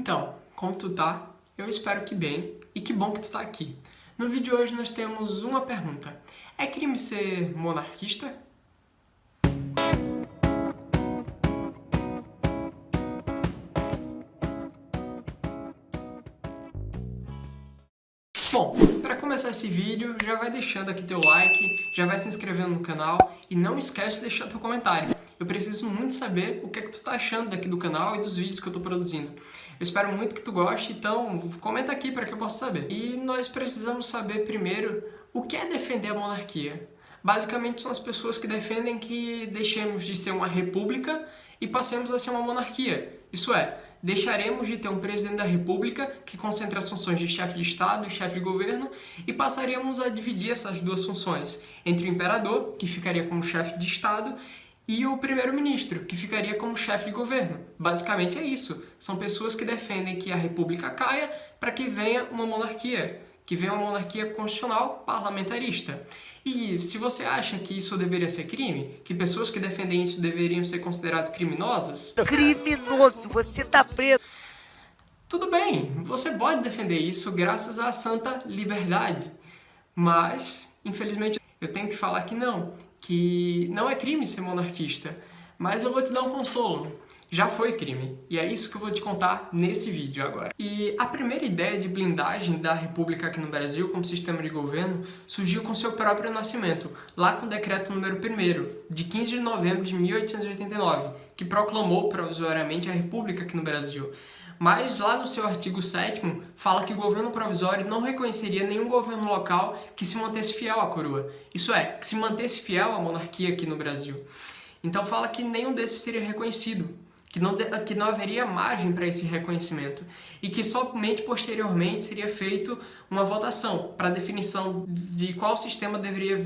Então, como tu tá? Eu espero que bem, e que bom que tu tá aqui. No vídeo de hoje nós temos uma pergunta. É crime ser monarquista? Bom, para começar esse vídeo, já vai deixando aqui teu like, já vai se inscrevendo no canal e não esquece de deixar teu comentário. Eu preciso muito saber o que é que tu tá achando daqui do canal e dos vídeos que eu tô produzindo. Eu espero muito que tu goste, então comenta aqui para que eu possa saber. E nós precisamos saber primeiro o que é defender a monarquia. Basicamente são as pessoas que defendem que deixemos de ser uma república e passemos a ser uma monarquia. Isso é, deixaremos de ter um presidente da república que concentra as funções de chefe de Estado e chefe de governo e passaremos a dividir essas duas funções entre o imperador, que ficaria como chefe de Estado, e o primeiro-ministro, que ficaria como chefe de governo. Basicamente é isso. São pessoas que defendem que a república caia para que venha uma monarquia constitucional parlamentarista. E se você acha que isso deveria ser crime, que pessoas que defendem isso deveriam ser consideradas criminosas... Criminoso, você tá preso! Tudo bem, você pode defender isso graças à santa liberdade. Mas, infelizmente, eu tenho que falar que não é crime ser monarquista. Mas eu vou te dar um consolo. Já foi crime. E é isso que eu vou te contar nesse vídeo agora. E a primeira ideia de blindagem da República aqui no Brasil como sistema de governo surgiu com seu próprio nascimento, lá com o decreto número 1º, de 15 de novembro de 1889, que proclamou provisoriamente a República aqui no Brasil. Mas lá no seu artigo 7º, fala que o governo provisório não reconheceria nenhum governo local que se mantesse fiel à coroa. Isso é, que se mantesse fiel à monarquia aqui no Brasil. Então fala que nenhum desses seria reconhecido. Que não haveria margem para esse reconhecimento e que somente posteriormente seria feita uma votação para a definição de qual sistema deveria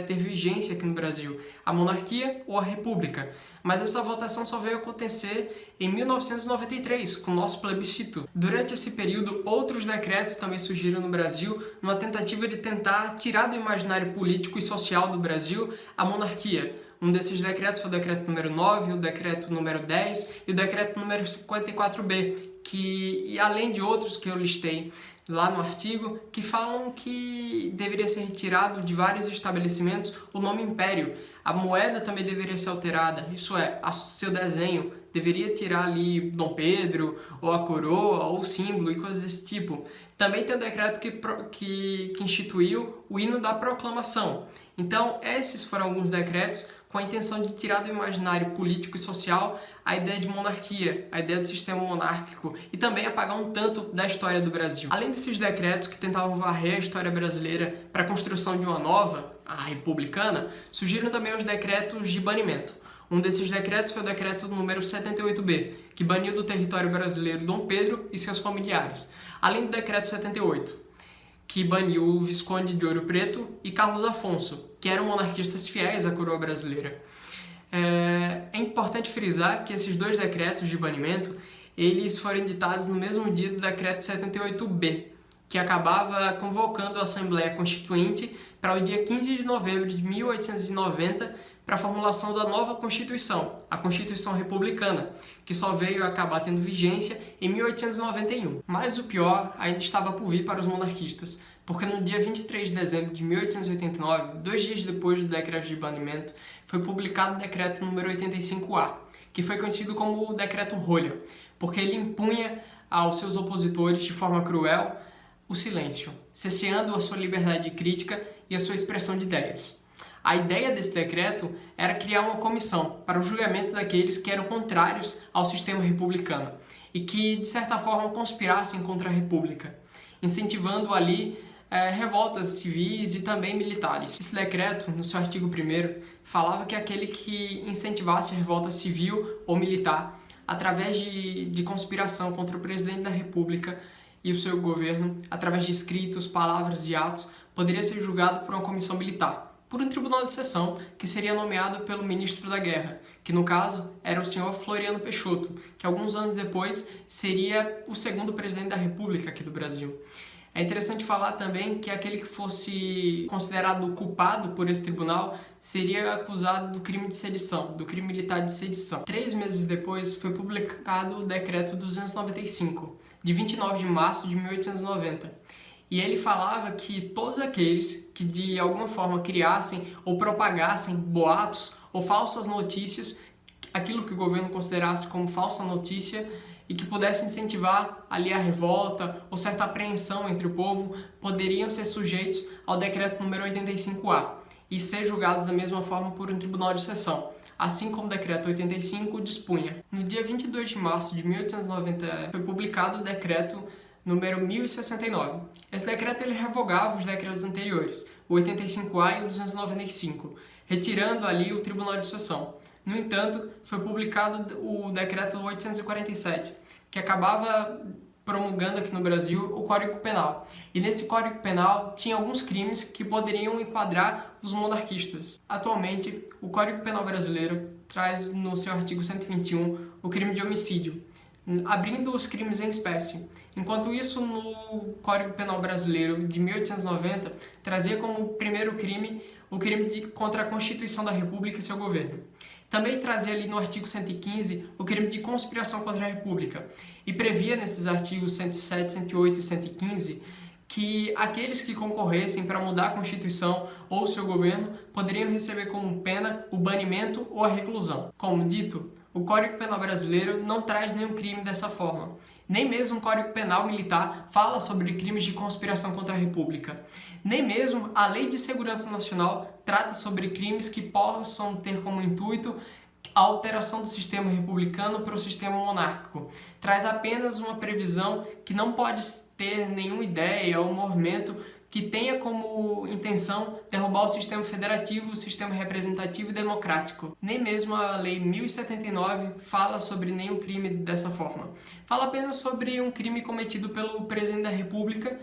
ter vigência aqui no Brasil, a monarquia ou a república. Mas essa votação só veio acontecer em 1993, com o nosso plebiscito. Durante esse período, outros decretos também surgiram no Brasil, numa tentativa de tentar tirar do imaginário político e social do Brasil a monarquia. Um desses decretos foi o decreto número 9, o decreto número 10 e o decreto número 54B, e além de outros que eu listei lá no artigo, que falam que deveria ser retirado de vários estabelecimentos o nome Império. A moeda também deveria ser alterada, isso é, seu desenho deveria tirar ali Dom Pedro, ou a coroa, ou o símbolo e coisas desse tipo. Também tem o decreto que instituiu o hino da proclamação. Então, esses foram alguns decretos com a intenção de tirar do imaginário político e social a ideia de monarquia, a ideia do sistema monárquico e também apagar um tanto da história do Brasil. Além desses decretos que tentavam varrer a história brasileira para a construção de uma nova, a republicana, surgiram também os decretos de banimento. Um desses decretos foi o decreto número 78B, que baniu do território brasileiro Dom Pedro e seus familiares, além do decreto 78, que baniu o Visconde de Ouro Preto e Carlos Afonso, que eram monarquistas fiéis à coroa brasileira. É importante frisar que esses dois decretos de banimento, eles foram editados no mesmo dia do decreto 78B, que acabava convocando a Assembleia Constituinte para o dia 15 de novembro de 1890 para a formulação da nova Constituição, a Constituição Republicana, que só veio acabar tendo vigência em 1891. Mas o pior ainda estava por vir para os monarquistas, porque no dia 23 de dezembro de 1889, 2 dias depois do decreto de banimento, foi publicado o decreto número 85A, que foi conhecido como o Decreto Rolha, porque ele impunha aos seus opositores, de forma cruel, o silêncio, cesseando a sua liberdade de crítica e a sua expressão de ideias. A ideia desse decreto era criar uma comissão para o julgamento daqueles que eram contrários ao sistema republicano e que, de certa forma, conspirassem contra a república, incentivando ali revoltas civis e também militares. Esse decreto, no seu artigo 1º, falava que aquele que incentivasse a revolta civil ou militar através de conspiração contra o presidente da república e o seu governo, através de escritos, palavras e atos, poderia ser julgado por uma comissão militar, por um tribunal de seção que seria nomeado pelo ministro da Guerra, que no caso era o senhor Floriano Peixoto, que alguns anos depois seria o segundo presidente da República aqui do Brasil. É interessante falar também que aquele que fosse considerado culpado por esse tribunal seria acusado do crime de sedição, do crime militar de sedição. 3 meses depois foi publicado o Decreto 295, de 29 de março de 1890. E ele falava que todos aqueles que de alguma forma criassem ou propagassem boatos ou falsas notícias, aquilo que o governo considerasse como falsa notícia e que pudesse incentivar ali a revolta ou certa apreensão entre o povo, poderiam ser sujeitos ao decreto número 85A e ser julgados da mesma forma por um tribunal de seção, assim como o decreto 85 dispunha. No dia 22 de março de 1890 foi publicado o decreto número 1069. Esse decreto ele revogava os decretos anteriores, o 85A e o 295, retirando ali o tribunal de seção. No entanto, foi publicado o decreto 847, que acabava promulgando aqui no Brasil o Código Penal. E nesse Código Penal tinha alguns crimes que poderiam enquadrar os monarquistas. Atualmente, o Código Penal brasileiro traz no seu artigo 121 o crime de homicídio, abrindo os crimes em espécie. Enquanto isso, no Código Penal brasileiro de 1890, trazia como primeiro crime o crime contra a Constituição da República e seu governo. Também trazia ali no artigo 115 o crime de conspiração contra a República e previa nesses artigos 107, 108 e 115 que aqueles que concorressem para mudar a Constituição ou seu governo poderiam receber como pena o banimento ou a reclusão. Como dito, o Código Penal brasileiro não traz nenhum crime dessa forma. Nem mesmo o Código Penal militar fala sobre crimes de conspiração contra a República. Nem mesmo a Lei de Segurança Nacional trata sobre crimes que possam ter como intuito a alteração do sistema republicano para o sistema monárquico. Traz apenas uma previsão que não pode ter nenhuma ideia ou movimento que tenha como intenção derrubar o sistema federativo, o sistema representativo e democrático. Nem mesmo a Lei 1079 fala sobre nenhum crime dessa forma. Fala apenas sobre um crime cometido pelo presidente da República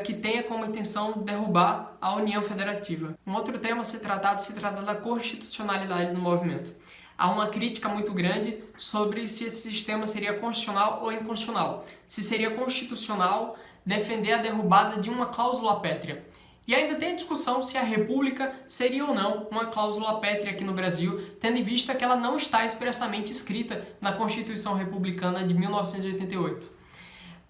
que tenha como intenção derrubar a União Federativa. Um outro tema a ser tratado se trata da constitucionalidade do movimento. Há uma crítica muito grande sobre se esse sistema seria constitucional ou inconstitucional. Se seria constitucional defender a derrubada de uma cláusula pétrea. E ainda tem a discussão se a República seria ou não uma cláusula pétrea aqui no Brasil, tendo em vista que ela não está expressamente escrita na Constituição Republicana de 1988.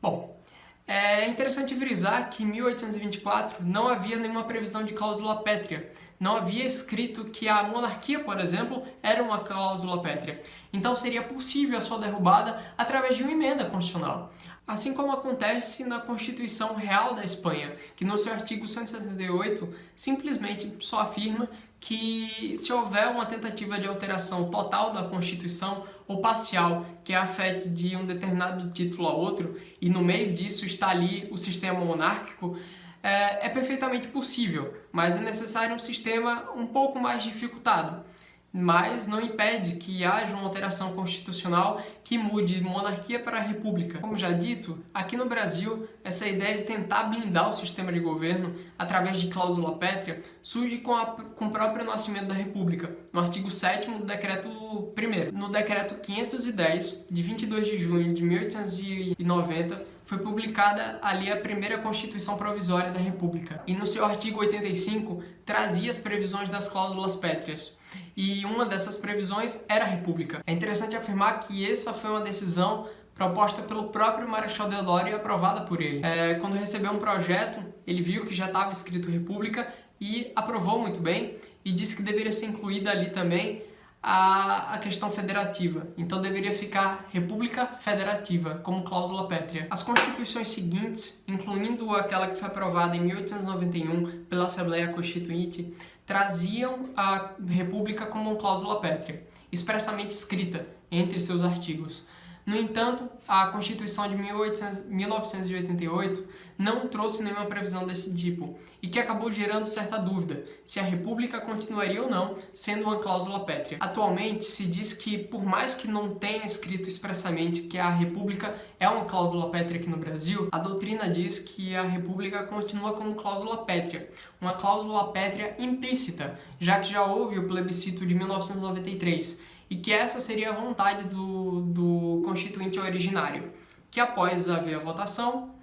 Bom, é interessante frisar que em 1824 não havia nenhuma previsão de cláusula pétrea. Não havia escrito que a monarquia, por exemplo, era uma cláusula pétrea. Então seria possível a sua derrubada através de uma emenda constitucional. Assim como acontece na Constituição Real da Espanha, que no seu artigo 168 simplesmente só afirma que se houver uma tentativa de alteração total da Constituição ou parcial que afete de um determinado título a outro, e no meio disso está ali o sistema monárquico, é perfeitamente possível, mas é necessário um sistema um pouco mais dificultado. Mas não impede que haja uma alteração constitucional que mude de monarquia para a república. Como já dito, aqui no Brasil, essa ideia de tentar blindar o sistema de governo através de cláusula pétrea surge com o próprio nascimento da república, no artigo 7º do decreto 1º. No decreto 510, de 22 de junho de 1890, foi publicada ali a primeira Constituição Provisória da República. E no seu artigo 85, trazia as previsões das cláusulas pétreas. E uma dessas previsões era a República. É interessante afirmar que essa foi uma decisão proposta pelo próprio Marechal Deodoro e aprovada por ele. Quando recebeu um projeto, ele viu que já estava escrito República e aprovou muito bem e disse que deveria ser incluída ali também a questão federativa. Então deveria ficar República Federativa como cláusula pétrea. As constituições seguintes, incluindo aquela que foi aprovada em 1891 pela Assembleia Constituinte, traziam a República como uma cláusula pétrea, expressamente escrita entre seus artigos. No entanto, a Constituição de 1988 não trouxe nenhuma previsão desse tipo, e que acabou gerando certa dúvida se a República continuaria ou não sendo uma cláusula pétrea. Atualmente, se diz que, por mais que não tenha escrito expressamente que a República é uma cláusula pétrea aqui no Brasil, a doutrina diz que a República continua como cláusula pétrea, uma cláusula pétrea implícita, já que já houve o plebiscito de 1993, e que essa seria a vontade do constituinte originário, que após haver a votação,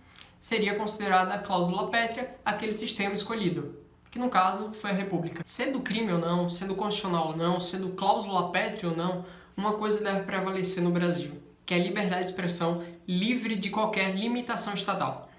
seria considerada a cláusula pétrea aquele sistema escolhido, que no caso foi a República. Sendo crime ou não, sendo constitucional ou não, sendo cláusula pétrea ou não, uma coisa deve prevalecer no Brasil, que é a liberdade de expressão livre de qualquer limitação estatal.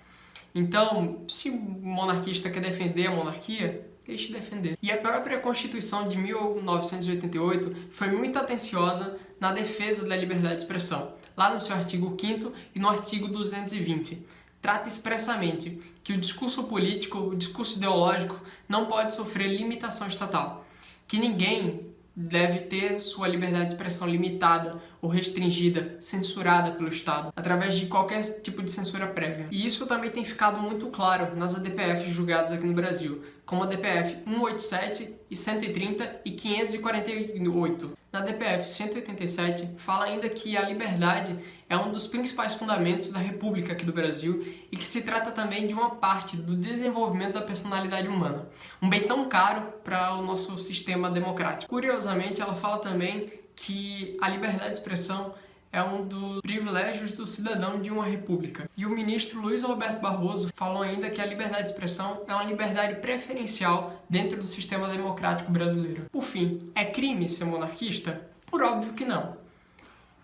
Então, se o monarquista quer defender a monarquia, deixe defender. E a própria Constituição de 1988 foi muito atenciosa na defesa da liberdade de expressão, lá no seu artigo 5º e no artigo 220. Trata expressamente que o discurso político, o discurso ideológico, não pode sofrer limitação estatal, que ninguém deve ter sua liberdade de expressão limitada ou restringida, censurada pelo Estado, através de qualquer tipo de censura prévia. E isso também tem ficado muito claro nas ADPFs julgadas aqui no Brasil, como a DPF 187 e 130 e 548. Na DPF 187 fala ainda que a liberdade é um dos principais fundamentos da República aqui do Brasil e que se trata também de uma parte do desenvolvimento da personalidade humana, um bem tão caro para o nosso sistema democrático. Curiosamente, ela fala também que a liberdade de expressão é um dos privilégios do cidadão de uma república. E o ministro Luiz Roberto Barroso falou ainda que a liberdade de expressão é uma liberdade preferencial dentro do sistema democrático brasileiro. Por fim, é crime ser monarquista? Por óbvio que não.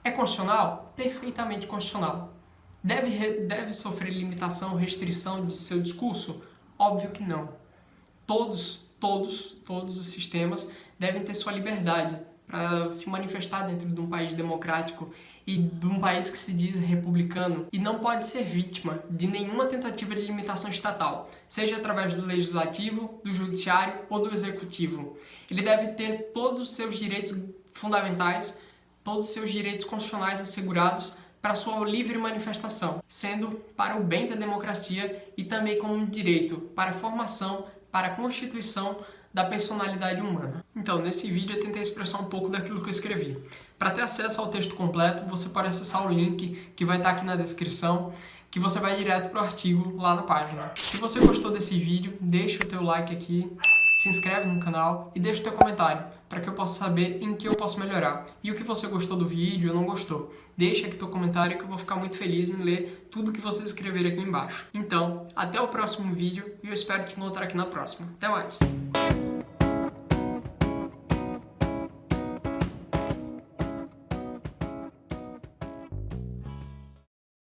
É constitucional? Perfeitamente constitucional. Deve sofrer limitação, restrição de seu discurso? Óbvio que não. Todos os sistemas devem ter sua liberdade para se manifestar dentro de um país democrático e de um país que se diz republicano, e não pode ser vítima de nenhuma tentativa de limitação estatal, seja através do legislativo, do judiciário ou do executivo. Ele deve ter todos os seus direitos fundamentais, todos os seus direitos constitucionais assegurados para sua livre manifestação, sendo para o bem da democracia e também como um direito para a formação, para a constituição da personalidade humana. Então, nesse vídeo eu tentei expressar um pouco daquilo que eu escrevi. Para ter acesso ao texto completo, você pode acessar o link que vai estar aqui na descrição, que você vai direto para o artigo lá na página. Se você gostou desse vídeo, deixa o teu like aqui, se inscreve no canal e deixa o teu comentário, para que eu possa saber em que eu posso melhorar. E o que você gostou do vídeo ou não gostou. Deixa aqui teu comentário que eu vou ficar muito feliz em ler tudo que vocês escreverem aqui embaixo. Então, até o próximo vídeo e eu espero te encontrar aqui na próxima. Até mais!